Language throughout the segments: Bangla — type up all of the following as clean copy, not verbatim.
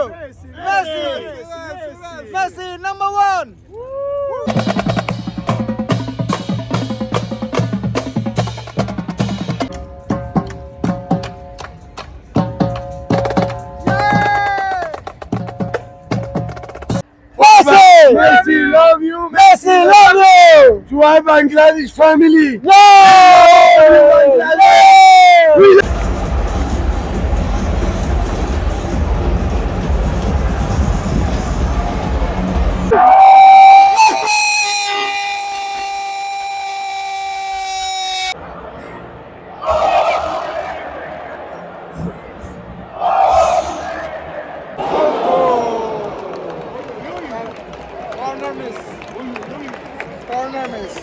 Messi! Messi, number one! Messi! Messi, love you. Messi, love you! To our Bangladesh family. Yay! Corner miss. Corner miss.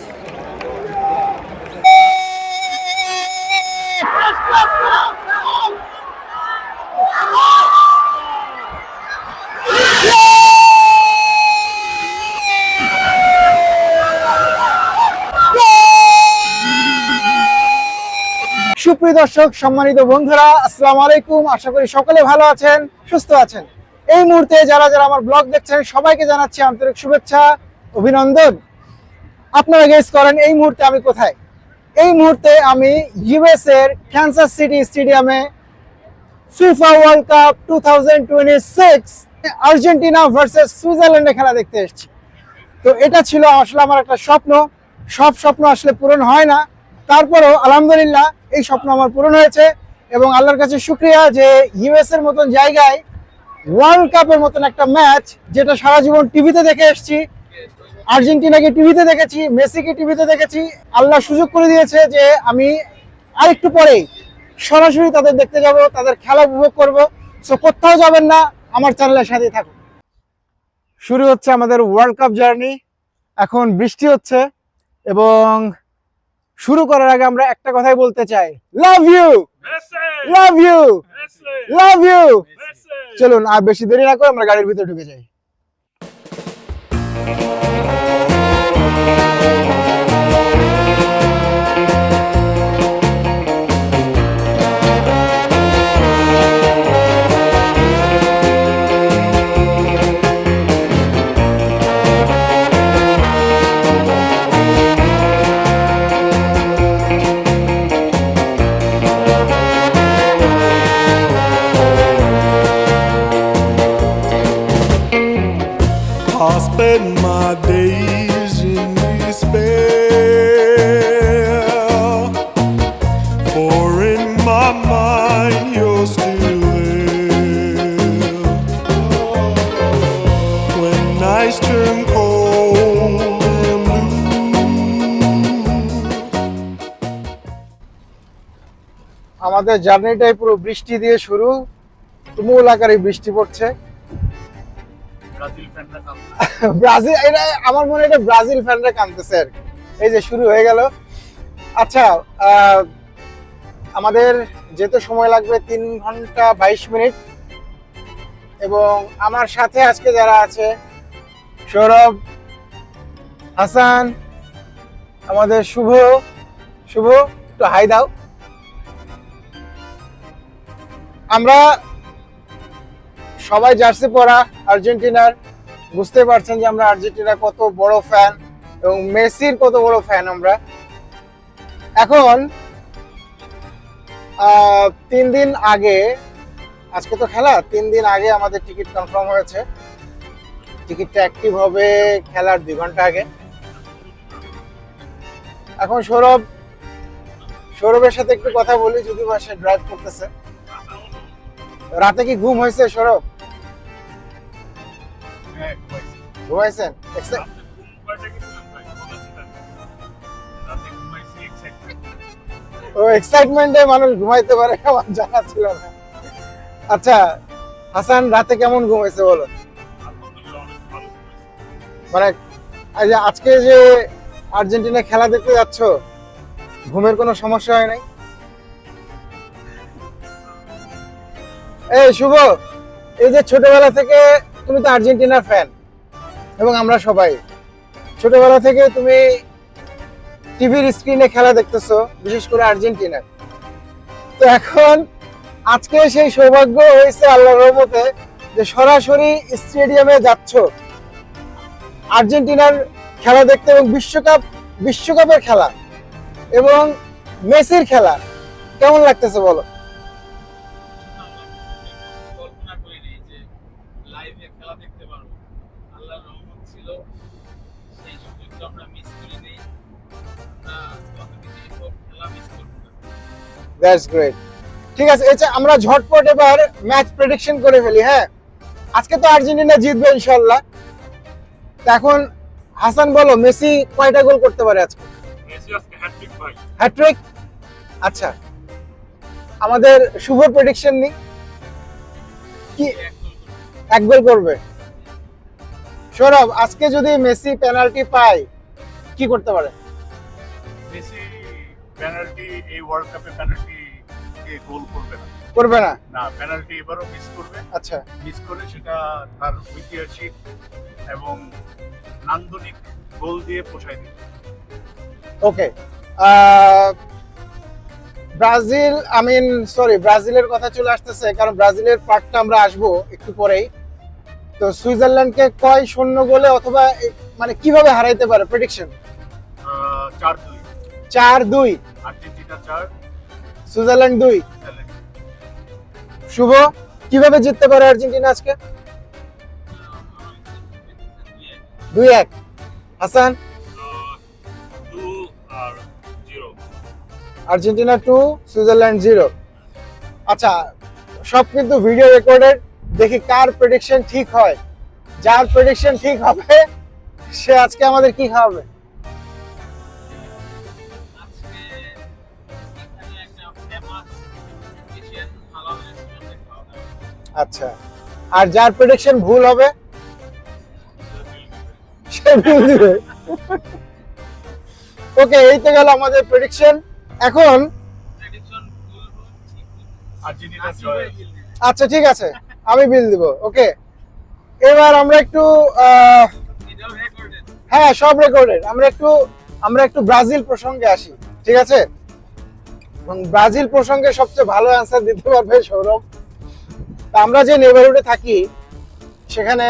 সুপ্রিয় দর্শক, সম্মানিত বন্ধুরা, আসসালামু আলাইকুম। আশা করি সকলে ভালো আছেন, সুস্থ আছেন। এই মুহূর্তে যারা যারা আমার ব্লগ দেখছেন সবাইকে জানাচ্ছি আন্তরিক শুভেচ্ছা, অভিনন্দন। আপনারা গেস করেন এই মুহূর্তে আমি কোথায়? এই মুহূর্তে আমি ইউএস এর ক্যানসাস সিটি স্টেডিয়ামে FIFA world cup 2026 Argentina versus সুইজারল্যান্ডে খেলা দেখতে এসেছি। তো এটা ছিল আসলে আমার একটা স্বপ্ন। সব স্বপ্ন আসলে পূরণ হয় না, তারপরেও আলহামদুলিল্লাহ এই স্বপ্ন আমার পূরণ হয়েছে এবং আল্লাহর কাছে শুকরিয়া যে ইউএস এর মতন জায়গায় ওয়ার্ল্ড কাপের মতন একটা ম্যাচ, যেটা সারা জীবন টিভিতে দেখে এসেছি, আর্জেন্টিনাকে টিভিতে দেখেছি, মেসিকে টিভিতে দেখেছি, আল্লাহ সুযোগ করে দিয়েছে যে আমি আরেকটু পরেই সরাসরি তাদের দেখতে যাব, তাদের খেলা উপভোগ করব। সো কোথাও যাবেন না, আমার চ্যানেলের সাথেই থাকুন। শুরু হচ্ছে আমাদের ওয়ার্ল্ড কাপ জার্নি। এখন বৃষ্টি হচ্ছে এবং শুরু করার আগে আমরা একটা কথাই বলতে চাই, love you, love you, love you. চলুন আর বেশি দেরি না করে আমরা গাড়ির ভিতরে ঢুকে যাই। I spend my days in despair, for in my mind you're still there. When nights turn cold and blue, আমাদের জার্নিটাই পুরো বৃষ্টি দিয়ে শুরু, তুমুল আকারে বৃষ্টি পড়ছে। ব্রাজিল, এটা আমার মনে হয় ব্রাজিল ফ্যানরা কাঁদতেছে আর কি। এই যে শুরু হয়ে গেল। আচ্ছা, আমাদের যেতে সময় লাগবে 3 ঘন্টা 22 মিনিট এবং আমার সাথে আজকে যারা আছে, সৌরভ, হাসান, আমাদের শুভ। শুভ, একটু হাই দাও। আমরা সবাই জার্সি পরা আর্জেন্টিনার, বুঝতে পারছেন যে আমরা আর্জেন্টিনার কত বড় ফ্যান এবং মেসির কত বড় ফ্যান আমরা। এখন 3 দিন আগে, আজকে তো খেলা, 3 দিন আগে আমাদের টিকিট কনফার্ম হয়েছে। টিকিটটা অ্যাক্টিভ হবে খেলার 2 ঘন্টা আগে। এখন সৌরভের সাথে একটু কথা বলি, যদি সে ড্রাইভ করতেছে। রাতে কি ঘুম হয়েছে সৌরভ? ঘুমাইছেন? ও এক্সাইটমেন্টে মানুষ ঘুমাইতে পারে, আমার জানা ছিল না। আচ্ছা হাসান, রাতে কেমন ঘুমাইছে বলো? মানে আজকে যে আর্জেন্টিনা খেলা দেখতে যাচ্ছ, ঘুমের কোনো সমস্যা হয় নাই? এই শুভ, এই যে ছোটবেলা থেকে তুমি তো আর্জেন্টিনার ফ্যান এবং আমরা সবাই ছোটবেলা থেকে তুমি টিভির স্ক্রিনে খেলা দেখতেছো, বিশেষ করে আর্জেন্টিনার। তো এখন আজকে সেই সৌভাগ্য হয়েছে আল্লাহর রহমতে যে সরাসরি স্টেডিয়ামে যাচ্ছ আর্জেন্টিনার খেলা দেখতে এবং বিশ্বকাপের খেলা এবং মেসির খেলা কেমন লাগতেছে বলো? কল্পনা করিনি যে লাইভে খেলা দেখতে পারবো। আল্লাহর রহমত ছিল, সেই সুযোগটা আমরা মিস করিনি। যত কিছুই হোক খেলা মিস করবো না। That's great. ঠিক আছে, আচ্ছা আমরা ঝটপট এবার ম্যাচ প্রেডিকশন করে ফেলি। হ্যাঁ, আজকে তো আর্জেন্টিনা জিতবে ইনশাআল্লাহ। তো এখন হাসান বলো, মেসি কয়টা গোল করতে পারে আজকে? মেসি আজকে হ্যাটট্রিক ভাই। হ্যাট্রিক। আচ্ছা, আমাদের শুভর প্রেডিকশন নি কি? এক গোল করবে। সৌরভ, আজকে যদি মেসি পেনাল্টি পায় কি করতে পারে? মেসি পেনাল্টি, এই ওয়ার্ল্ড কাপে পেনাল্টি গোল করবে না। করবে না? না, পেনাল্টি এবারও মিস করবে। আচ্ছা, মিস করে সেটা তার ঐতিহাসিক এবং নান্দনিক গোল দিয়ে পোষায় দিবে। ওকে। ব্রাজিলের কথা চলে আসতেছে, কারণ ব্রাজিলের পার্টটা আমরা আসবো একটু পরেই। তো সুইজারল্যান্ডকে কয় 0 গোলে অথবা মানে কিভাবে হারাইতে পারে প্রেডিকশন? 4-2 4-2 Argentina, 4 Switzerland 2। সুইজারল্যান্ড। শুভ, কিভাবে জিততে পারে আর্জেন্টিনা আজকে? 2-1। হাসান? 2-0 Argentina 2 Switzerland 0। আচ্ছা, সব কিন্তু ভিডিও রেকর্ডেড, দেখি কার প্রেডিকশন ঠিক হয়। যার প্রেডিকশন ঠিক হবে সে আজকে আমাদের কি খাওয়াবে? আজকে এখানে একটা ফেমাস এশিয়ান হালাল রেস্টুরেন্টে খাওয়া দাওয়া। আচ্ছা, আর যার প্রেডিকশন ভুল হবে সে বিল দিবে। ওকে, এই তো গেল আমাদের প্রেডিকশন। এখন প্রেডিকশন ভুল হোক ঠিক হোক, আর্জেন্টিনা আসিফ জয়। ভাই জিতবে। আচ্ছা ঠিক আছে, আমি বিল দিব। ওকে, এবার আমরা একটু এটাও রেকর্ডেড। হ্যাঁ, সব রেকর্ডেড। আমরা একটু ব্রাজিল প্রসঙ্গে আসি, ঠিক আছে? এবং ব্রাজিল প্রসঙ্গে সবচেয়ে ভালো অ্যান্সার দিতে পারবে সৌরভ। তা আমরা যে নেবারহুডে থাকি সেখানে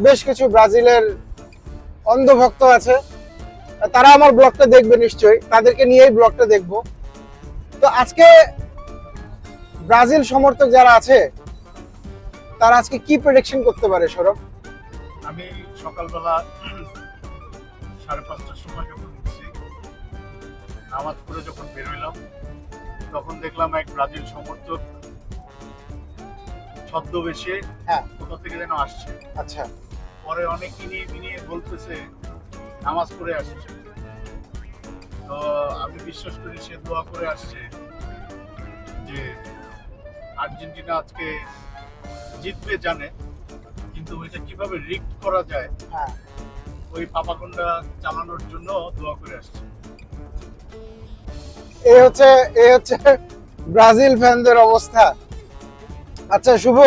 বেশ কিছু ব্রাজিলের অন্ধভক্ত আছে, তারা আমার ব্লগটা দেখবে নিশ্চয়ই, তাদেরকে নিয়েই ব্লগটা দেখব। তো আজকে ব্রাজিল সমর্থক যারা আছে তারা আজকে কি প্রেডিকশন করতে পারে সৌরভ? আমি সকালবেলা 5:30টার সময় যখন উঠছি, নামাজ পড়ে যখন বেরোইলাম, তখন দেখলাম এক ব্রাজিল সমর্থক ছদ্মবেশে হ্যাঁ। কোথা থেকে যেন আসছে। আচ্ছা, পরে অনেক কিনিয়ে বলতেছে নামাজ পড়ে আসছে। তো আমি বিশ্বাস করি সে দোয়া করে আসছে যে আর্জেন্টিনা আজকে জিতবে, জানে, কিন্তু ওইটা কিভাবে রিক্ট করা যায় হ্যাঁ, ওই পাপাকন্ডা চালানোর জন্য দোয়া করে আসছে। এই হচ্ছে ব্রাজিল ফ্যানদের অবস্থা। আচ্ছা শুভ,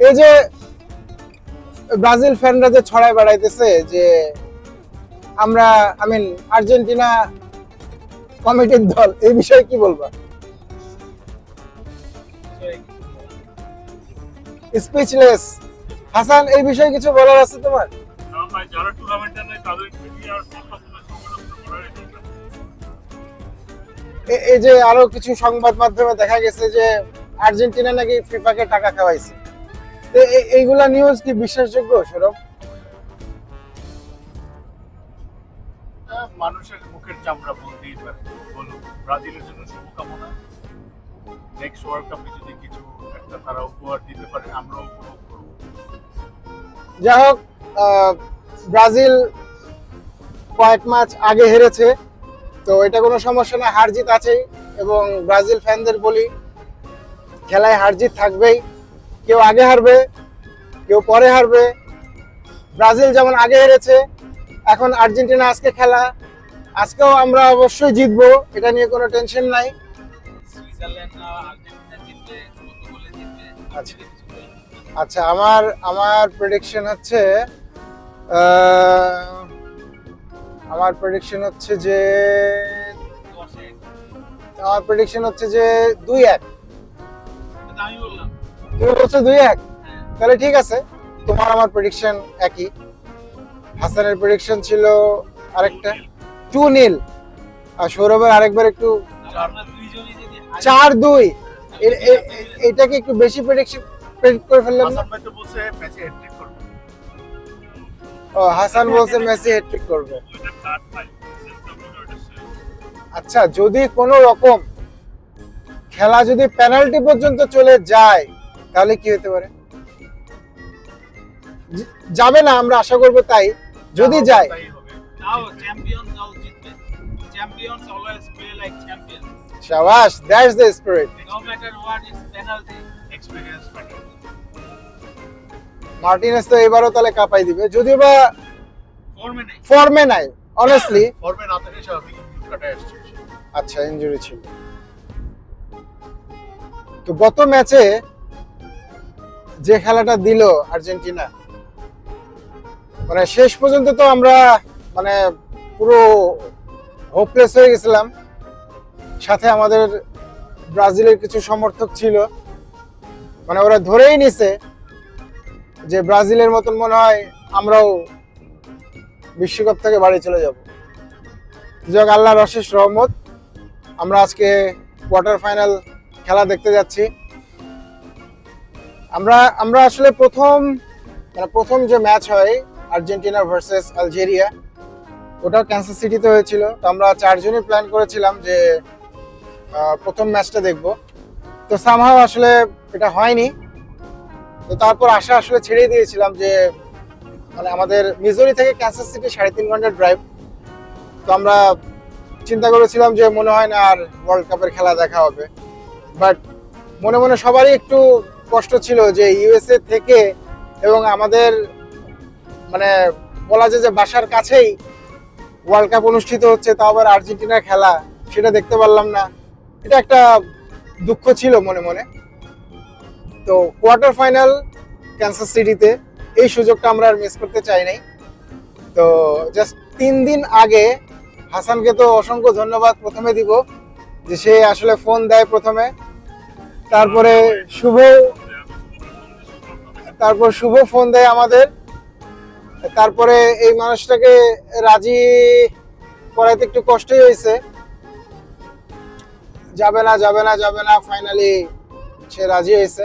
এই যে ব্রাজিল ফ্যানরা যে ছড়ায় বেড়াইতেছে যে আমরা আর্জেন্টিনা কমিটির দল, এই বিষয়ে কি বলবা? স্পিচলেস। হাসান, এই বিষয়ে কিছু বলার আছে তোমার? যারা টুর্নামেন্টে নেই তাদেরকে নিয়ে আর সমালোচনা করার এটা এই যে আরো কিছু সংবাদ মাধ্যমে দেখা গেছে যে আর্জেন্টিনা নাকি ফিফাকে টাকা খাওয়াইছে। তো এইগুলা নিউজ কি বিশ্বাসযোগ্য সৌরভ? মানুষের মুখের চামড়া বলতেই পারে। বলুন, ব্রাজিলের জন্য শুভকামনা। নেক্সট ওয়ার্ল্ড কাপে যদি কিছু একটা তারা উপহার দিতে পারে, আমরাও উপভোগ করব। যাই হোক, ব্রাজিল কয়েক ম্যাচ আগে হেরেছে, তো এটা কোনো সমস্যা না, হার জিত আছেই। এবং ব্রাজিল ফ্যানদের বলি, খেলায় হার জিত থাকবেই। কেউ আগে হারবে, কেউ পরে হারবে। ব্রাজিল যেমন আগে হেরেছে, এখন আর্জেন্টিনা আজকে খেলা, আজকেও আমরা অবশ্যই জিতবো, এটা নিয়ে কোনো টেনশন নাই। সুইজারল্যান্ড না আর্জেন্টিনা জিতবে, কত গোলে জিতবে? আচ্ছা। কিছু বলুন। আচ্ছা, আমার প্রেডিকশন হচ্ছে যে 10-1 আমার প্রেডিকশন হচ্ছে যে 2-1। কিন্তু আমি বললাম তুমি বলছো 2-1? হ্যাঁ তাহলে ঠিক আছে, তোমার আমার প্রেডিকশন একই। হাসানের প্রেডিকশন ছিল আরেকটা 2-0, আর সৌরভের আরেকবার একটু আমরা দুইজনই যদি 4-2। এটাকে একটু বেশি প্রেডিক্ট করে ফেললাম না? হাসান ভাই তো বলছে ম্যাচে হ্যাটট্রিক করবে। ও, হাসান বলছে মেসি হ্যাটট্রিক করবে। আচ্ছা, যদি কোনো রকম খেলা যদি পেনাল্টি পর্যন্ত চলে যায় তাহলে কি হতে পারে? যাবে না, আমরা আশা করব তাই। যদি যায়, তাই হবে। তাও চ্যাম্পিয়ন দল জিতবে। Champions always play like champion. শাবাশ, that's the spirit. No matter what is penalty. Experience matter. Martinez তো এবারও তাহলে কাপাই দিবে, যদিও বা ফর্মে নেই। ফর্মে নাই অনেস্টলি। ফর্মে না থেকে স্বাভাবিক কাটায় আসছে। আচ্ছা, ইনজুরি ছিল। তো গত ম্যাচে যে খেলাটা দিল আর্জেন্টিনা, মানে শেষ পর্যন্ত তো আমরা মানে পুরো হোপলেস হয়ে গেছিলাম। সাথে আমাদের ব্রাজিলের কিছু সমর্থক ছিল, মানে ওরা ধরেই নিছে যে ব্রাজিলের মতন মনে হয় আমরাও বিশ্বকাপ থেকে বাড়ি চলে যাব। যাক, আল্লাহর অশেষ রহমত, আমরা আজকে কোয়ার্টার ফাইনাল খেলা দেখতে যাচ্ছি। আমরা আসলে প্রথম যে ম্যাচ হয় আর্জেন্টিনা ভার্সেস আলজেরিয়া, ওটাও ক্যান্সাস সিটিতে হয়েছিল। তো আমরা 4 জনই প্ল্যান করেছিলাম যে প্রথম ম্যাচটা দেখব। তো সামহাও আসলে এটা হয়নি। তো তারপর আশা আসলে ছেড়ে দিয়েছিলাম যে মানে আমাদের মিজোরি থেকে ক্যান্সাস সিটি 3.5 ঘন্টার ড্রাইভ। তো আমরা চিন্তা করেছিলাম যে মনে হয় না আর ওয়ার্ল্ড কাপের খেলা দেখা হবে। বাট মনে মনে সবারই একটু কষ্ট ছিল যে ইউএসএ থেকে এবং আমাদের মানে বলা যায় যে বাসার কাছেই ওয়ার্ল্ড কাপ অনুষ্ঠিত হচ্ছে, তাও আবার আর্জেন্টিনার খেলা, সেটা দেখতে পারলাম না। এটা একটা দুঃখ ছিল মনে মনে। তো কোয়ার্টার ফাইনাল ক্যান্সাস সিটিতে, এই সুযোগটা আমরা আর মিস করতে চাই নাই। তো জাস্ট 3 দিন আগে হাসানকে তো অসংখ্য ধন্যবাদ প্রথমে দিব, যে সে আসলে ফোন দেয় প্রথমে, তারপরে শুভ ফোন দেয় আমাদের, তারপরে এই মানুষটাকে রাজি করাইতে একটু কষ্টই হয়েছে। যাবে না, ফাইনালি সে রাজি হয়েছে।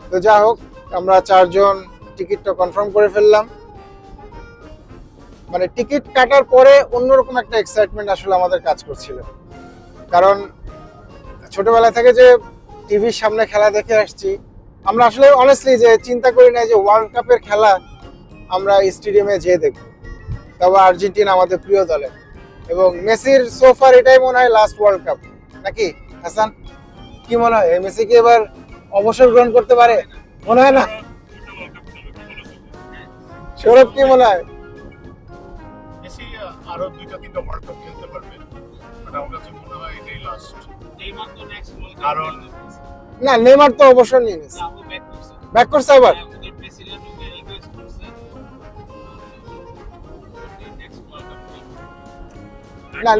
তো যা হোক, আমরা 4 জন টিকিটটা কনফার্ম করে ফেললাম। মানে টিকিট কাটার পরে অন্যরকম একটা এক্সাইটমেন্ট আসলে আমাদের কাজ করছিল, কারণ ছোটবেলা থেকে যে টিভির সামনে খেলা দেখে আসছি, আমরা আসলে অনেস্টলি যে চিন্তা করি না যে ওয়ার্ল্ড কাপের খেলা আমরা স্টেডিয়ামে যেয়ে দেখব, তবে আর্জেন্টিনা আমাদের প্রিয় দলে, এবং মেসির সোফার এটাই মনে হয় লাস্ট ওয়ার্ল্ড কাপ, নাকি হাসান? কি মনে হয়, মেসি কি এবার অবসর গ্রহণ করতে পারে? মনে হয় না? সৌরভ, কি মনে হয়? মেসি আরো 2-3টা ওয়ার্ল্ড কাপ খেলতে পারবে, বাট আমার কাছে মনে হয় এটাই লাস্ট। নেইমার তো নেক্সট ওয়ার্ল্ড কারণ না, নেইমার তো অবসর নিয়ে নিয়েছে, ও ব্যাক করছে। ব্যাক করছে আবার। ওদের প্রেসিডেন্ট ওকে রিকোয়েস্ট করছে নেক্সট ওয়ার্ল্ড কাপ না,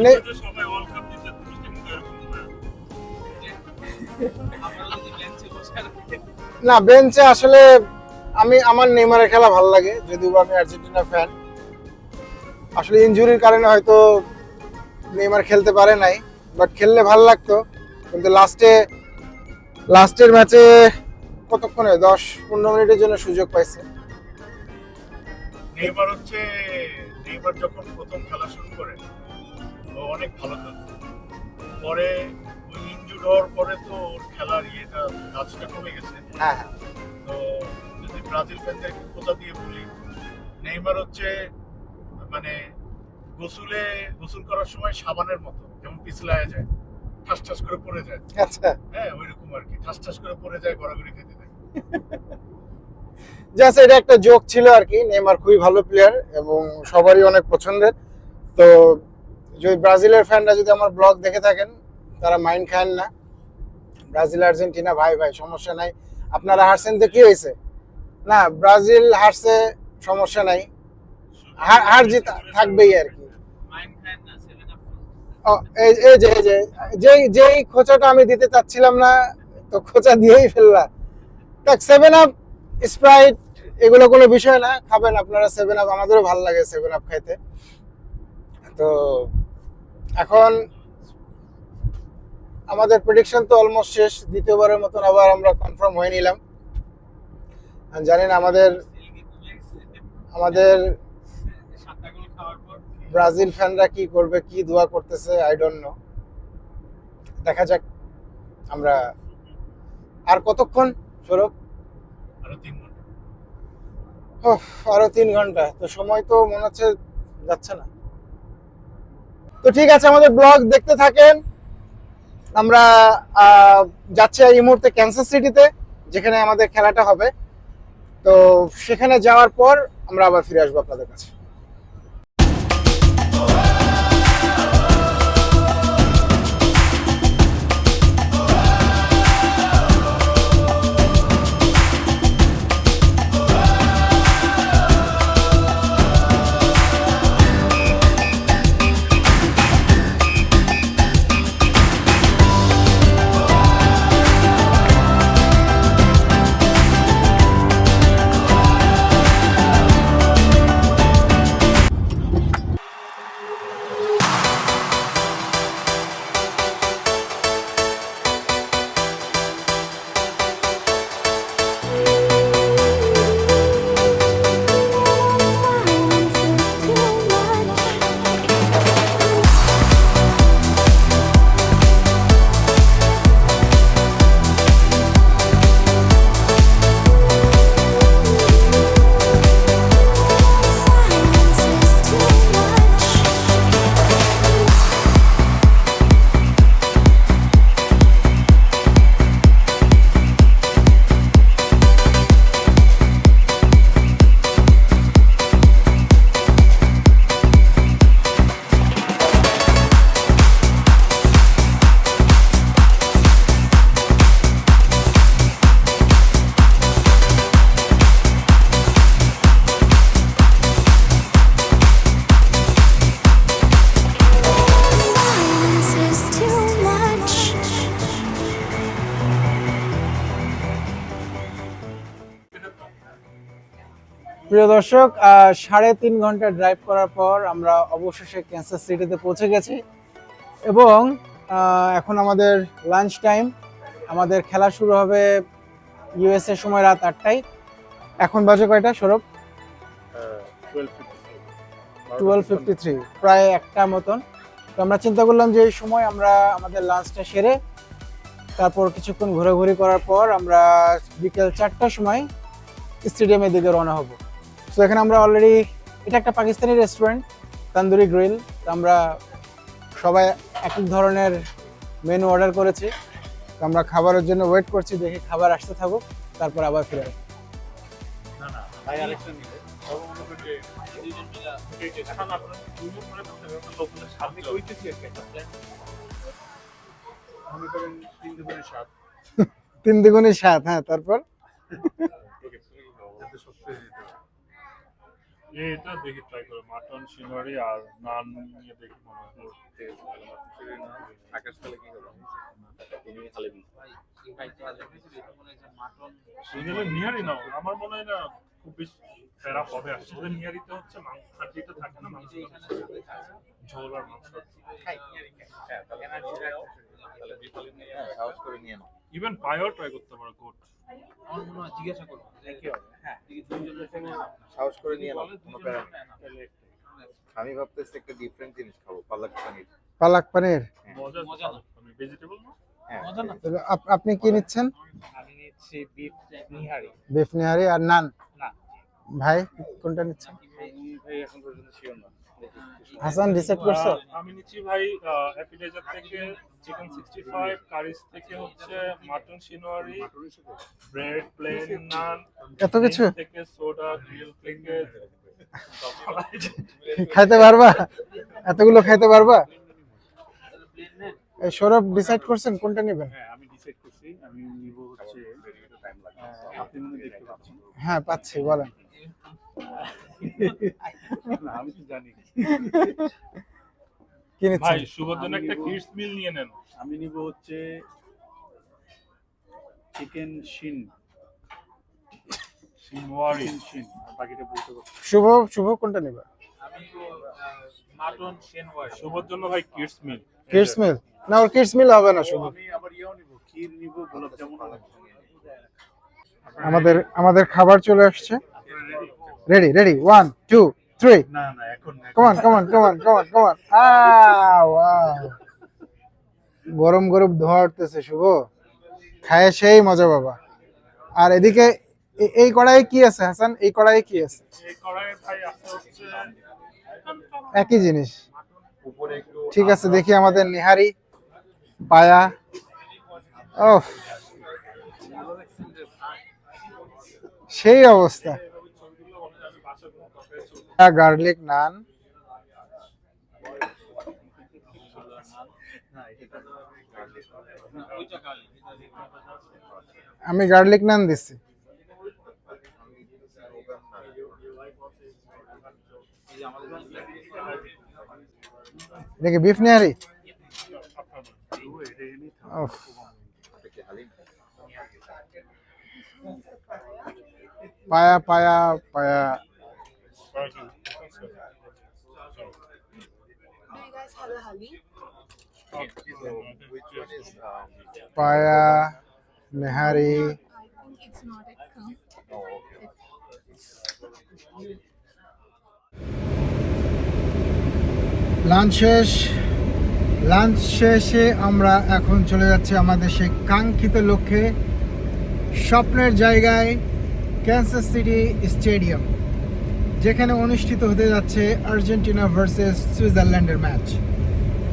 সবাই ওয়ার্ল্ড কাপ জিতে, তুমি কেমন করে এরকম হবে? আমরা যদি বেঞ্চে বসে রাখি। না, বেঞ্চে আসলে আমার নেইমারের খেলা ভালো লাগে, যদিও আমি আর্জেন্টিনা ফ্যান। আসলে ইনজুরির কারণে হয়তো নেইমার খেলতে পারে নাই, বাট খেললে ভালো লাগতো। কিন্তু লাস্টের ম্যাচে কতক্ষণে 10-15 মিনিটের জন্য সুযোগ পাইছে। নেইমার যখন প্রথম খেলা শুরু করে ও অনেক ভালো খেলতো, পরে ওই ইনজুর্ড হওয়ার পরে তো ওর খেলার কাজটা কমে গেছে। হ্যাঁ, তো যদি ব্রাজিল ফ্যানদেরকে খোঁজা দিয়ে বলি, নেইমার মানে গোসল করার সময় সাবানের মতো, যেমন পিছলায় যায়, ঠাস ঠাস করে পড়ে যায়। আচ্ছা, হ্যাঁ, ওইরকম আর কি, ঠাস ঠাস করে পড়ে যায়, গড়াগড়ি খেতে থাকে। জাস্ট এটা একটা জোক ছিল আর কি। নেইমার খুবই ভালো প্লেয়ার এবং সবারই অনেক পছন্দের। তো যদি ব্রাজিলের ফ্যানরা যদি আমার ব্লগ দেখে থাকেন, তারা মাইন্ড খান না। ব্রাজিল আর্জেন্টিনা ভাই সমস্যা নাই, আপনারা হারছেন তো কি হয়েছে? না, ব্রাজিল হারছে, সমস্যা নাই, হার জিত থাকবেই আর কি। মাইন্ড খায় না 7 আপ। যেই খোঁচাটা আমি দিতে চাচ্ছিলাম না, তো খোঁচা দিয়েই ফেললা। দেখ, 7 আপ স্প্রাইট এগুলো কোনো বিষয় না, খাবেন আপনারা 7 আপ, আমাদেরও ভালো লাগে 7 আপ খাইতে। তো এখন আমাদের প্রেডিকশন তো অলমোস্ট শেষ, দ্বিতীয়বারের মতন আবার আমরা কনফার্ম হয়ে নিলাম। জানি না আমাদের আমাদের 7টা গোল খাওয়ার পর ব্রাজিল ফ্যানরা কি করবে, কি দোয়া করতেছে, আই ডোন্ট নো। দেখা যাক। আমরা আর কতক্ষণ সৌরভ? আরো 3 ঘন্টা। আরো 3 ঘন্টা, তো সময় তো মনে হচ্ছে যাচ্ছে না। তো ঠিক আছে, আমাদের ব্লগ দেখতে থাকেন। আমরা যাচ্ছি এই মুহূর্তে ক্যান্সাস সিটিতে, যেখানে আমাদের খেলাটা হবে। তো সেখানে যাওয়ার পর আমরা আবার ফিরে আসবো আপনাদের কাছে। প্রিয় দর্শক, 3.5 ঘন্টা ড্রাইভ করার পর আমরা অবশেষে ক্যান্সাস সিটিতে পৌঁছে গেছি এবং এখন আমাদের লাঞ্চ টাইম। আমাদের খেলা শুরু হবে ইউএসএ সময় রাত 8টায়। এখন বাজে কয়টা সৌরভ? 12:53, প্রায় 1টা মতন। তো আমরা চিন্তা করলাম যে এই সময় আমরা আমাদের লাঞ্চটা সেরে তারপর কিছুক্ষণ ঘোরাঘুরি করার পর আমরা বিকেল 4টার সময় স্টেডিয়ামের দিকে রওনা হব। তো এখানে আমরা অলরেডি, এটা একটা পাকিস্তানি রেস্টুরেন্ট, তান্দুরি গ্রিল। তো আমরা সবাই এক এক ধরনের মেনু অর্ডার করেছি। তো আমরা খাবারের জন্য ওয়েট করছি, দেখি খাবার আসতে থাকুক, তারপর আবার ফিরে আসবো। না না ভাই আরেকটা নিলে তবে মনে করি যে দুইজন মিলে এখন আপনার দুজন করে করতে হবে লোকগুলো সামনে কইতেছি একটা মনে করেন 3 দুগুণে 7 3 দ্বিগুণে 7। হ্যাঁ, তারপর এত সত্যি এটা দেখি ট্রাই করে মাটন সিনারি আর নান নিয়ে দেখি মনে হয় আকাশ তাহলে কি করো তুমি হালেবি ভাই তো আজ মনে হয় যে মাটন সিঙ্গেলে নিহারি নাও আমার মনে হয় না খুব বেশি খারাপ হবে। আসলে নিহারিতে হচ্ছে মাংস হাড়িটা থাকে না, মাংস ঝোল আর মাংস খাই হ্যাঁ তাহলে বিফলে নিয়ে সাহস করে নিয়ে নাও। ইভেন পায়ও ট্রাই করতে পারো গোট। আমার মনে হয় জিজ্ঞাসা করবো যে কি হবে। হ্যাঁ দুইজনের কোনো সাহস করে নিয়ে নাও, কোনো প্যারা নেই। তাহলে আমি ভাবতেছি একটা ডিফারেন্ট জিনিস খাবো, পালক পনির। পালক পনির। মজা মজা না। আমি ভেজিটেবল না হ্যাঁ মজা না। তাহলে আপনি কি নিচ্ছেন? আমি নিচ্ছি বিফ নিহারি। বিফ নিহারি আর নান। না ভাই কোনটা নিচ্ছেন? ভাই এখন পর্যন্ত শিওর না। হাসান ডিসাইড করছো? আমি নিচ্ছি ভাই অ্যাপিটাইজার থেকে চিকেন 65, কারিজ থেকে হচ্ছে মাটন সিনোয়ারি, ব্রেড প্লেন নান, এত কিছু থেকে সোডা, গ্রিল থেকে খাইতে পারবা? এতগুলো খাইতে পারবা? এই সৌরভ ডিসাইড করছেন কোনটা নেবেন? হ্যাঁ আমি ডিসাইড করছি আমি নিব হচ্ছে আপনি মনে দেখতে পাচ্ছেন। হ্যাঁ, পাচ্ছি, বলেন। না আমি তো জানি কি ভাই নিচ্ছেন? শুভর জন্য একটা কিডস মিল নিয়ে নেন। আমি নিব হচ্ছে চিকেন শিন শিনওয়ারি আর বাকিটা বলতে পারছি না। শুভ শুভ কোনটা নেবে? আমি মাটন শেনওয়ার শুভর জন্য ভাই কিডস মিল। কিডস মিল না, ওর কিডস মিল হবে না শুভ। আমি আবার ইয়েও নিব, ক্ষীর নিব, গোলাপ জামুন নিব। আমাদের খাবার চলে আসছে। রেডি রেডি 1 2 3 না না এখন কাম অন গরম গরম ধোয়া উঠতেছে শুভ, খায় সেই মজা বাবা। আর এদিকে এই কড়াইয়ে কি আছে হাসান? এই কড়াইয়ে কি আছে? এই কড়াই ভাই আছে হচ্ছে একই জিনিস। উপরে একটু ঠিক আছে, দেখি আমাদের নিহারি পায়া। ওহ, সেই অবস্থা। গার্লিক নান, আমি গার্লিক নান দিচ্ছি। দেখি বিফ নিহারি। ওহ, পায়া পায়া পায়া। Do you guys have a honey? which one is পায়া nihari. I think it's not at come. Lunch শেষে আমরা এখন চলে যাচ্ছি আমাদের সেই কাঙ্ক্ষিত লক্ষ্যে, স্বপ্নের জায়গায়, ক্যান্সাস সিটি স্টেডিয়াম, যেখানে অনুষ্ঠিত হতে যাচ্ছে আর্জেন্টিনা ভার্সেস সুইজারল্যান্ডের ম্যাচ।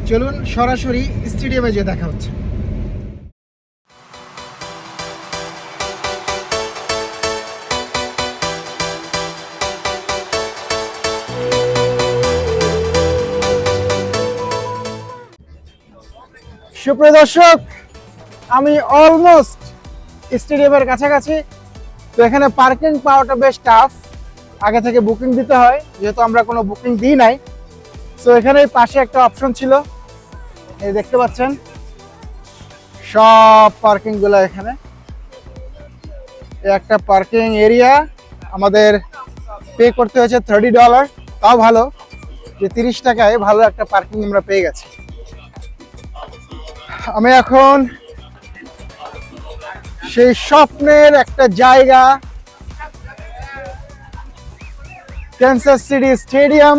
চলুন সরাসরি স্টেডিয়ামে যেয়ে দেখা হচ্ছে। সুপ্রিয় দর্শক, আমি অলমোস্ট স্টেডিয়ামের কাছাকাছি। তো এখানে পার্কিং পাওয়াটা বেশ টাফ, আগে থেকে বুকিং দিতে হয়, যেহেতু আমরা কোনো বুকিং দিই নাই। সো এখানে পাশে একটা অপশন ছিল, এই দেখতে পাচ্ছেন সব পার্কিংগুলো এখানে। একটা পার্কিং এরিয়া আমাদের পে করতে হয়েছে $30, তাও ভালো যে 30 টাকায় ভালো একটা পার্কিং আমরা পেয়ে গেছি। আমি এখন সেই স্বপ্নের একটা জায়গা, ক্যান্সাস সিটি স্টেডিয়াম,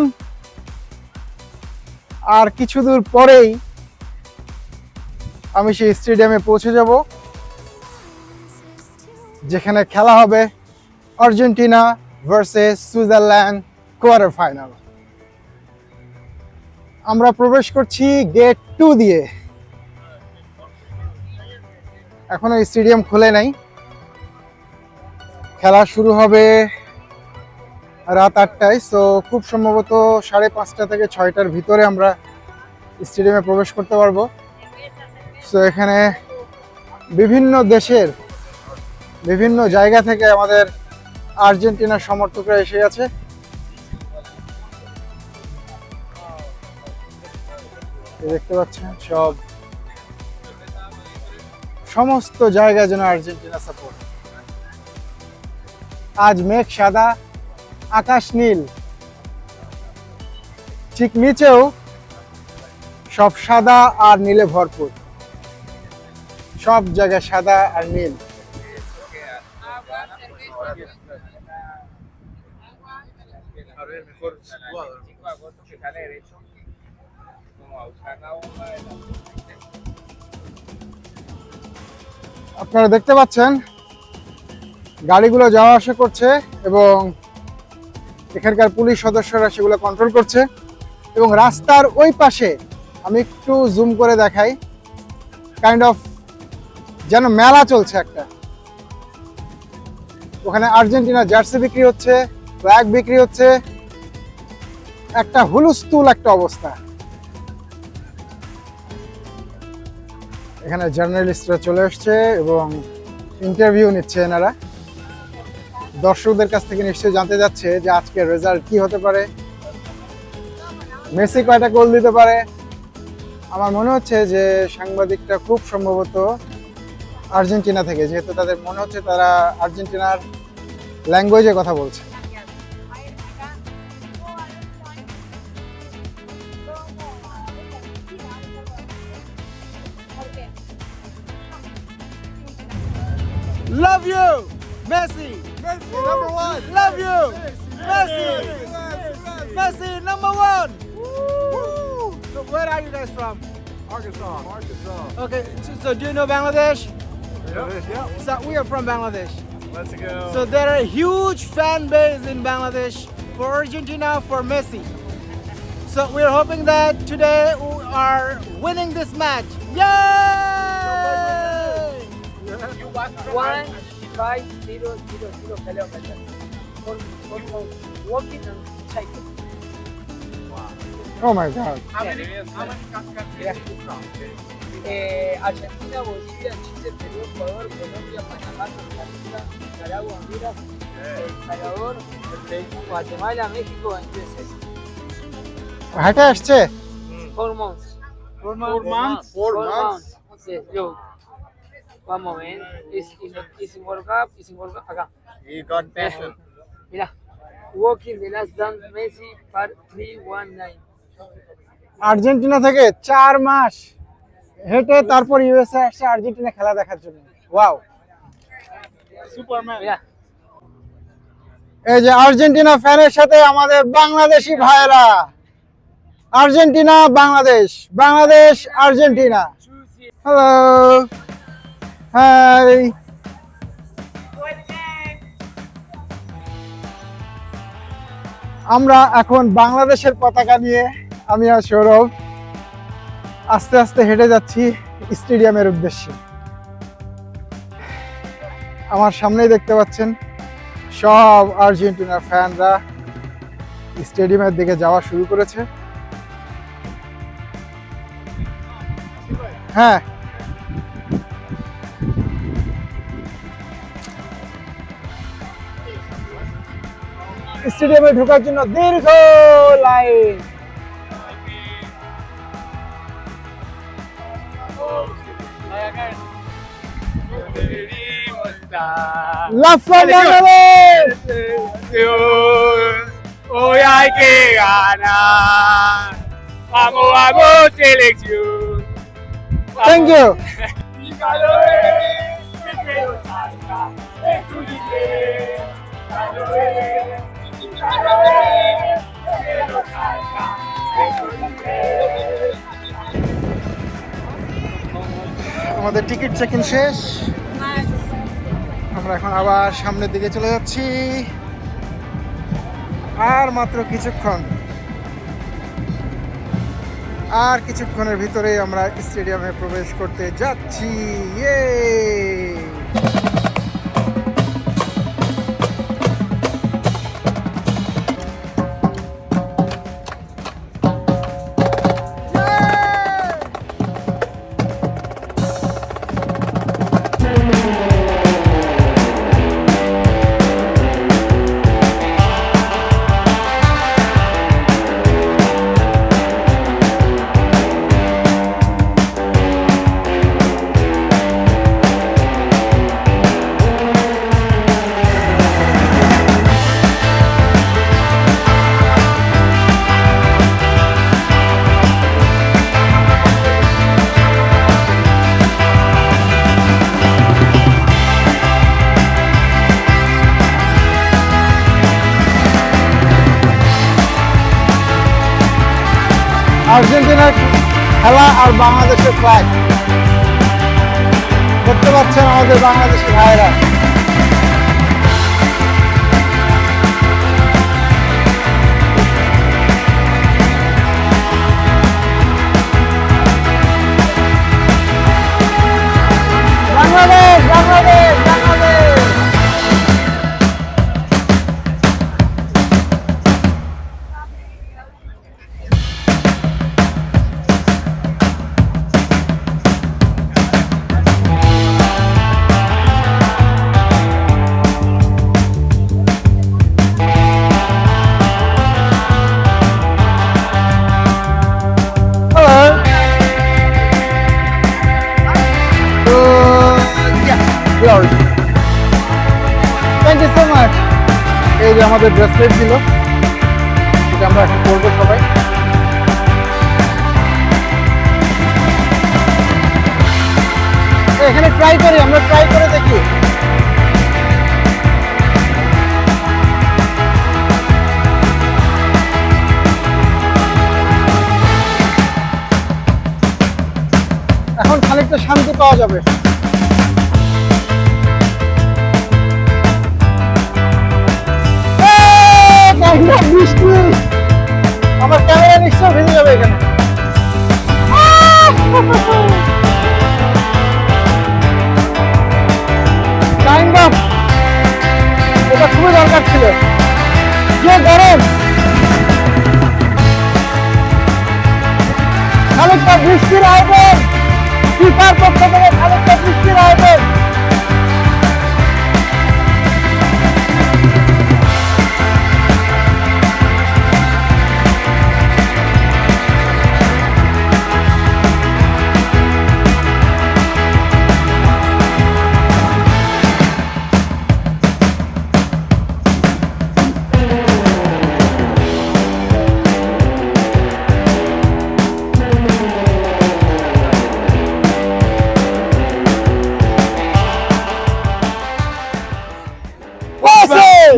আর কিছু দূর পরেই আমি সেই স্টেডিয়ামে পৌঁছে যাব, যেখানে খেলা হবে Argentina versus Switzerland quarter final. আমরা প্রবেশ করছি গেট 2 দিয়ে। এখনো স্টেডিয়াম খোলে নাই, খেলা শুরু হবে রাত 8টায়। সো খুব সম্ভবত 5:30 থেকে 6টার ভিতরে আমরা স্টেডিয়ামে প্রবেশ করতে পারবো। সো এখানে বিভিন্ন দেশের বিভিন্ন জায়গা থেকে আমাদের আর্জেন্টিনার সমর্থকরা এসে আছে। দেখতে পাচ্ছেন সমস্ত জায়গায় যেন আর্জেন্টিনা সাপোর্ট। আজ মেঘ সাদা, আকাশ নীল, ঠিক নিচেও সব সাদা আর নীলে ভরপুর, সব জায়গায় সাদা আর নীল। আপনারা দেখতে পাচ্ছেন গাড়িগুলো যাওয়া আসা করছে এবং এখানকার পুলিশ সদস্যরা সেগুলো কন্ট্রোল করছে। এবং রাস্তার ওই পাশে আমি একটু জুম করে দেখাই, কাইন্ড অফ যেন মেলা চলছে একটা। ওখানে আর্জেন্টিনা জার্সি বিক্রি হচ্ছে, ফ্ল্যাগ বিক্রি হচ্ছে, একটা হুলস্থুল একটা অবস্থা। এখানে জার্নালিস্টরা চলে আসছে এবং ইন্টারভিউ নিচ্ছে এনারা। দর্শকদের কাছ থেকে নিশ্চয়ই জানতে যাচ্ছে যে আজকের রেজাল্ট কি হতে পারে, মেসি কয়টা গোল দিতে পারে। আমার মনে হচ্ছে যে সাংবাদিকটা খুব সম্ভবত আর্জেন্টিনা থেকে, যেহেতু তাদের মনে হচ্ছে তারা আর্জেন্টিনার ল্যাঙ্গুয়েজে কথা বলছে। Love you, Messi. Messi number one. Love you, Messi. Messi number one. So where are you guys from? Arkansas. Okay, so do you know Bangladesh? Yep. So we are from Bangladesh. Let's go. So there are a huge fan base in Bangladesh for Argentina, for Messi. So we're hoping that today we are winning this match. Yay! 1-5-0-0-0 kilometers for walking and cycling. Oh my God. How many countries from? Argentina, Bolivia, Chile, Perú, Ecuador, Colombia, Panamá, Costa Rica, Nicaragua, Honduras, El Salvador, Guatemala, México, and USA. হাটে আসছে 4 months. 4 months. 4 months. Yes, look. One moment. It's in World Cup. It's in World Cup. Acá. You got passion. Mira. Walking the last dance, Messi, part 319. Argentina থেকে 4 মাস হেঁটে তারপর ইউএসএ আসছে আর্জেন্টিনা খেলা দেখার জন্য। ওয়াও। Mira. এই যে আর্জেন্টিনা ফ্যানের সাথে আমাদের বাংলাদেশি ভাইরা। Argentina Bangladesh, Bangladesh Argentina. Hello, hi. আমরা এখন বাংলাদেশের পতাকা নিয়ে আমি আর সৌরভ আস্তে আস্তে হেঁটে যাচ্ছি স্টেডিয়ামের উদ্দেশ্যে। আমার সামনেই দেখতে পাচ্ছেন সব আর্জেন্টিনার ফ্যানরা স্টেডিয়ামের দিকে যাওয়া শুরু করেছে। হ্যাঁ, স্টেডিয়ামে ঢোকার জন্য দীর্ঘ line. La Flamengo! Hoy hay que ganar. Vamos, vamos, selección. Thank you. আমাদের টিকিট চেক ইন শেষ। আমরা এখন আবার সামনের দিকে চলে যাচ্ছি। আর মাত্র কিছুক্ষণ, আর কিছুক্ষণের ভিতরেই আমরা স্টেডিয়ামে প্রবেশ করতে যাচ্ছি। ইয়ে! আর্জেন্টিনার খেলা আর বাংলাদেশের ফ্ল্যাগ দেখতে পাচ্ছেন আমাদের বাংলাদেশের ভাইরা। বাংলাদেশ, বাংলাদেশ, বাংলাদেশ। এই যে আমাদের ব্রেসলেট দিল, এটা আমরা এখন করবো সবাই। এখানে ট্রাই করি, আমরা ট্রাই করে দেখি। এখন খানিকটা শান্তি পাওয়া যাবে। বৃষ্টি, আমার ক্যামেরা নিশ্চয় ভেঙে যাবে এখানে। কাইন্ড অফ এটা খুবই দরকার ছিল, যে গরম। খানিকটা বৃষ্টির আয়োজন, ফিফার পক্ষ থেকে খানিকটা বৃষ্টির আয়োজন।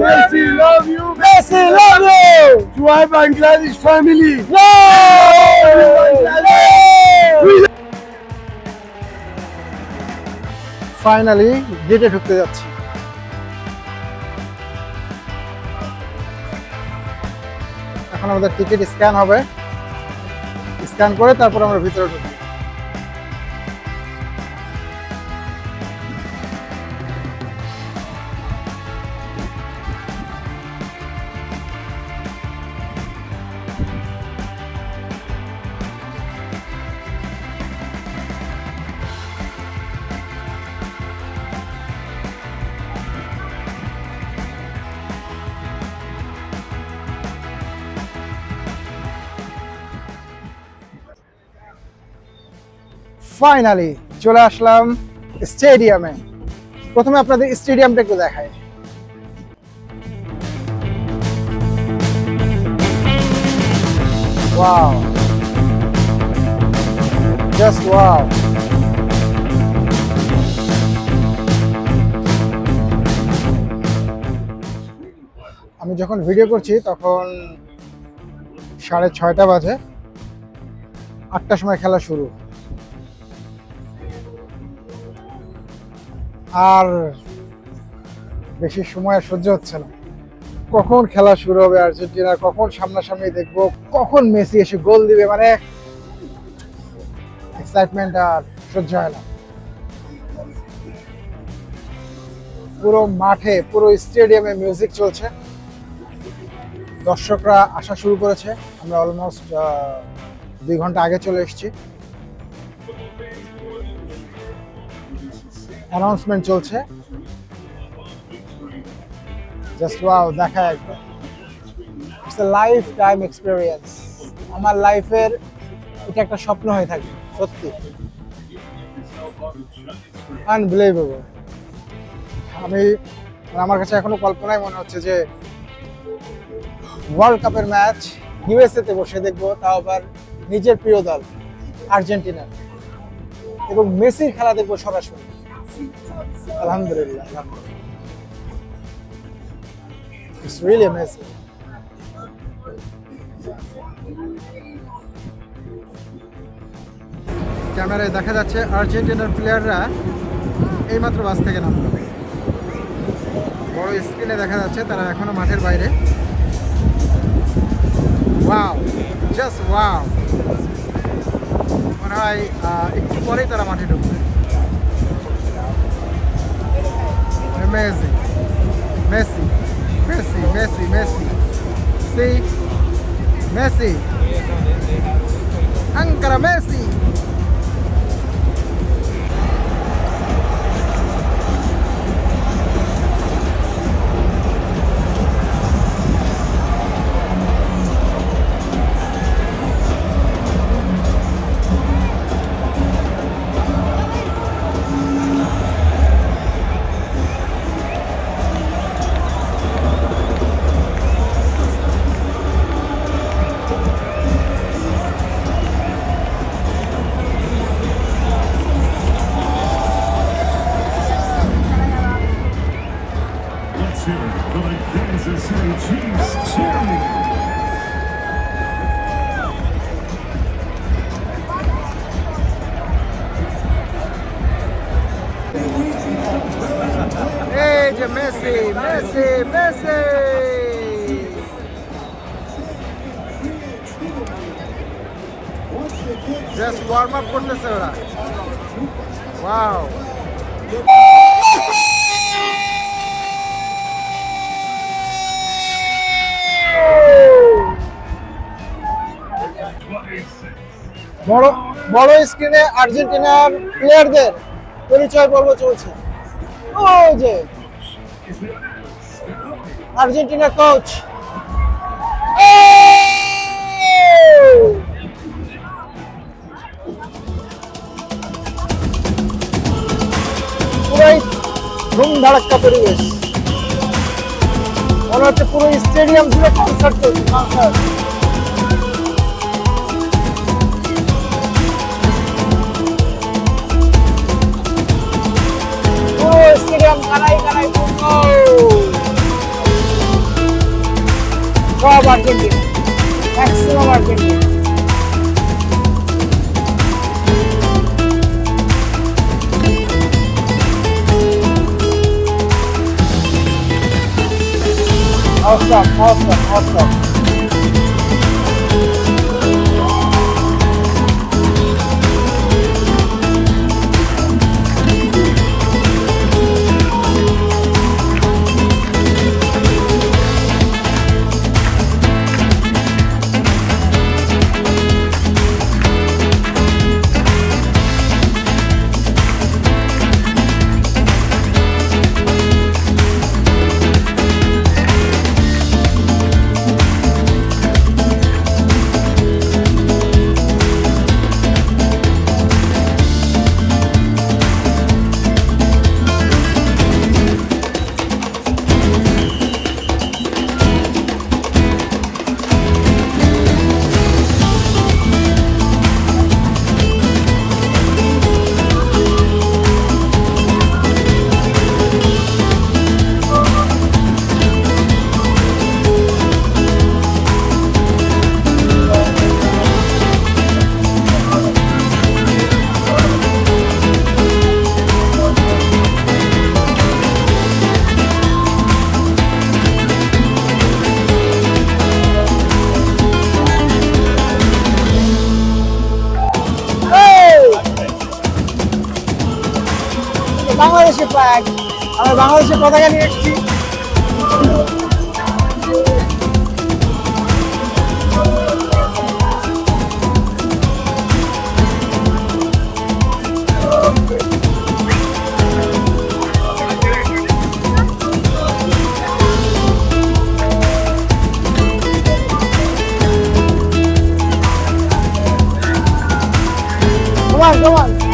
Messi, love you. Messi, love you! To our Bangladesh family. Finally গেটে ঢুকতে যাচ্ছি। এখন আমাদের টিকিট স্ক্যান হবে, স্ক্যান করে তারপর আমরা ভিতরে ঢুকবো। ফাইনালি চলে আসলাম স্টেডিয়ামে। প্রথমে আপনাদের স্টেডিয়ামটা একটু দেখাই। Wow, just wow. আমি যখন ভিডিও করছি তখন 6:30 বাজে, 8টার সময় খেলা শুরু। আর বেশি সময় সহ্য হচ্ছে না, কখন খেলা শুরু হবে আর্জেন্টিনা, কখন সামনাসামনি দেখবো, কখন মেসি এসে গোল দিবে, মানে এক্সাইটমেন্ট আর সহ্য হয় না। পুরো মাঠে, পুরো স্টেডিয়ামে মিউজিক চলছে, দর্শকরা আসা শুরু করেছে। আমরা অলমোস্ট 2 ঘন্টা আগে চলে এসেছি। অ্যানাউন্সমেন্ট চলছে, জাস্ট ওয়াও, দেখা একবার। It's a life time experience. আমার লাইফের এটা একটা স্বপ্ন হয়ে থাকে, সত্যি আনবিলিভেবল। আমার কাছে এখনো কল্পনাই মনে হচ্ছে যে ওয়ার্ল্ড কাপের ম্যাচ ইউএসএ তে বসে দেখবো, তাও আবার নিজের প্রিয় দল আর্জেন্টিনা, এবং মেসির খেলা দেখবো সরাসরি। আলহামদুলিল্লাহ, ইটস রিয়েলি অ্যামেজিং। ক্যামেরায় দেখা যাচ্ছে আর্জেন্টিনার প্লেয়াররা এইমাত্র বাস থেকে নামলো। বড় স্ক্রিনে দেখা যাচ্ছে তারা এখনো মাঠের বাইরে। Wow, just wow. মনে হয় একটু পরেই তারা মাঠে ঢুকবে। Amazing. Messi, Messi, Messi, Messi. See? Messi. Ankara Messi. for the Kansas City Chiefs cheerleaders. এই যে Messi Messi Messi just warm up করতেছে ওরা ওয়াও বড় বড় স্ক্রিনে আর্জেন্টিনার প্লেয়ারদের পরিচয় পর্ব চলছে ওই যে আর্জেন্টিনা কোচ পুরাই ধুম ধাড়াক্কা পরিবেশ মনে হচ্ছে পুরো স্টেডিয়াম জুড়ে কনসার্ট চলছে কনসার্ট স্টেডিয়াম কানাই কানাই পূর্ণ সব Argentina maximum Argentina Awesome, awesome, awesome. বাংলাদেশের ফ্ল্যাগ আমরা বাংলাদেশের পতাকা নিয়ে এসেছি Come on, come on.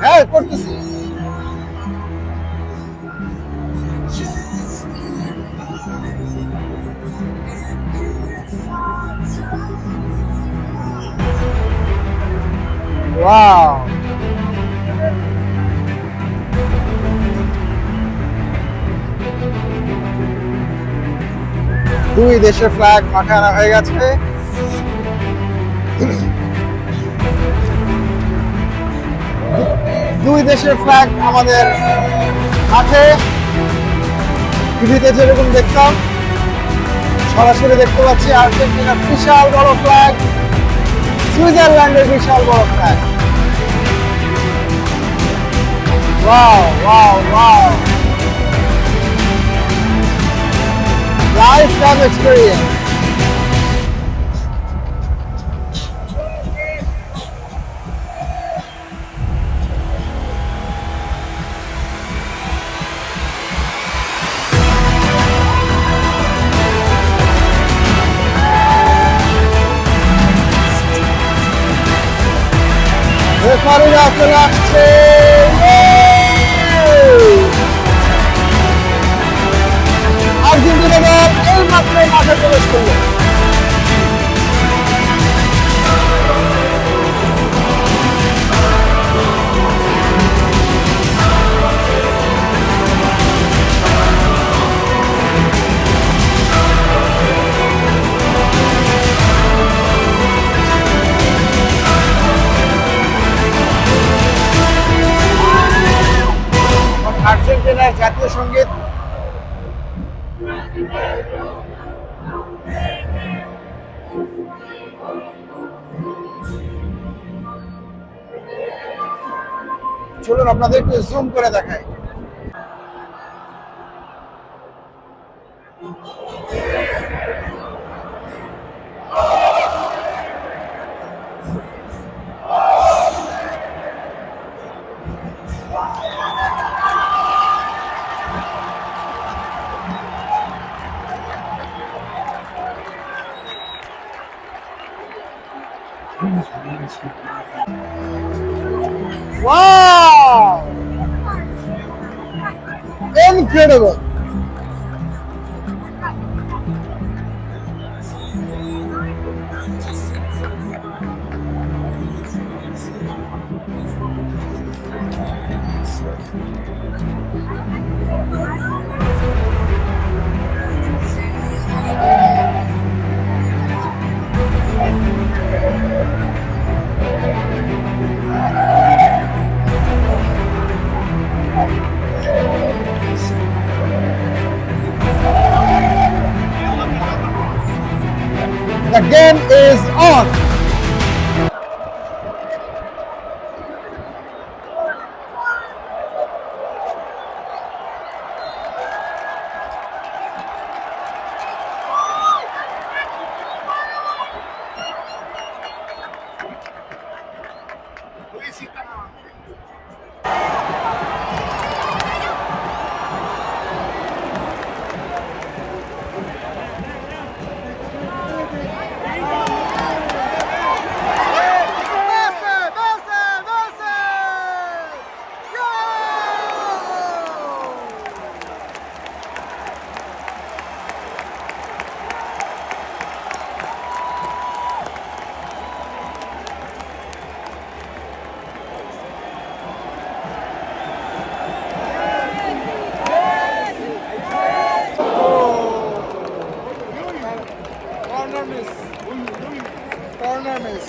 হ্যাঁ করতেছি ওয়াও দুই দেশের ফ্ল্যাগ মাঠে আনা হয়ে গেছে দুই দেশের ফ্ল্যাগ আমাদের মাঠে টিভিতে যেরকম দেখতাম সরাসরি দেখতে পাচ্ছি আর্জেন্টিনার বিশাল বড় ফ্ল্যাগ, সুইজারল্যান্ডের বিশাল বড় flag. Wow wow wow, lifetime experience. রেফারিরা চলে আসছে, আর্জেন্টিনা দল এই মাত্র মাঠে প্রবেশ করলো। আর্জেন্টিনার জাতীয় সঙ্গীত চলুন আপনাদের একটু জুম করে দেখাই। Wow! Incredible! The game is on. Corner miss,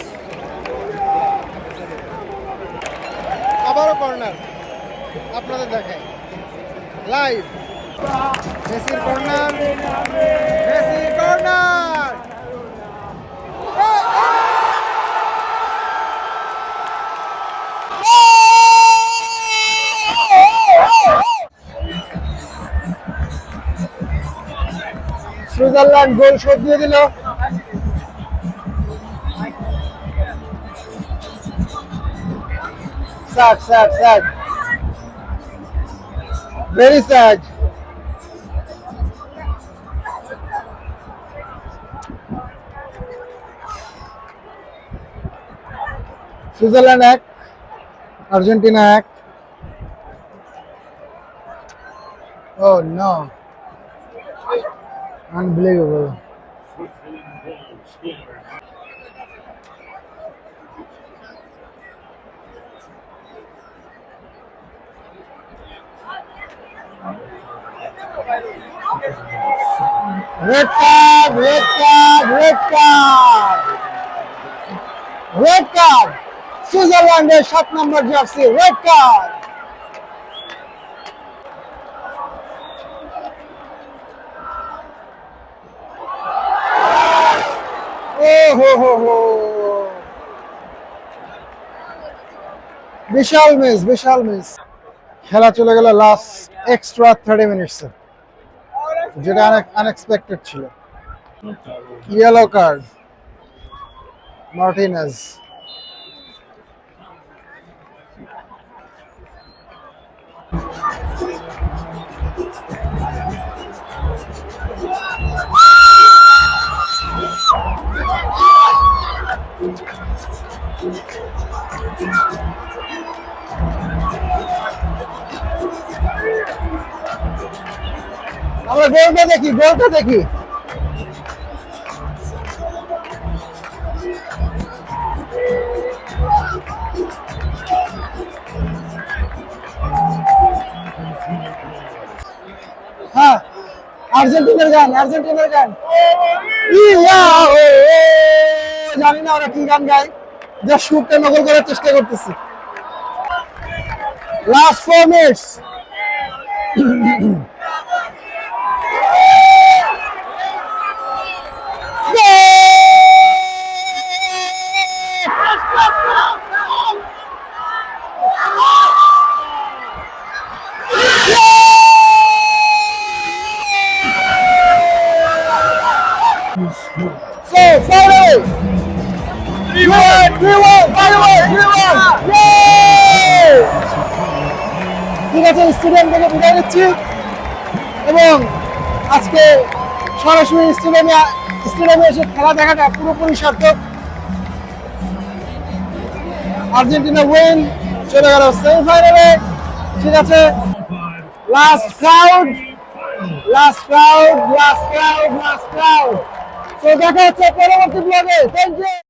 আবারও কর্নার আপনাদের দেখাই লাইভ। মেসির কর্নার, মেসির কর্নার, সুইজারল্যান্ড গোল শোধ দিয়ে দিল। Sad, sad, sad. Very sad. Switzerland 1, Argentina 1। Oh no. Unbelievable. Red card, red card, red card. Red card. সুইজারল্যান্ডের 7 নম্বর জার্সি, রেড কার্ড। হো হো হো, বিশাল মিস। খেলা চলে গেল লাস্ট এক্সট্রা 30 মিনিটস, যেটা আনএক্সপেক্টেড ছিল। Yellow card Martinez. আমরা গোলটা দেখি। হ্যাঁ, আর্জেন্টিনার গান। ইয়া ও, জানি না ওরা কি গান গায়, যা সুরটা নকল করার চেষ্টা করতেছি। Last 4 minutes. So, finally, 3-1. Yay! ঠিক আছে, স্টেডিয়াম থেকে বিদায় নিচ্ছি এবং আজকে সরাসরি স্টেডিয়ামে এসে খেলা দেখাটা পুরোপুরি সার্থক। আর্জেন্টিনা উইন, চলে গেল সেমিফাইনালে। ঠিক আছে, লাস্ট ক্রাউড। তো দেখা হচ্ছে পরবর্তী ব্লগে। Thank you.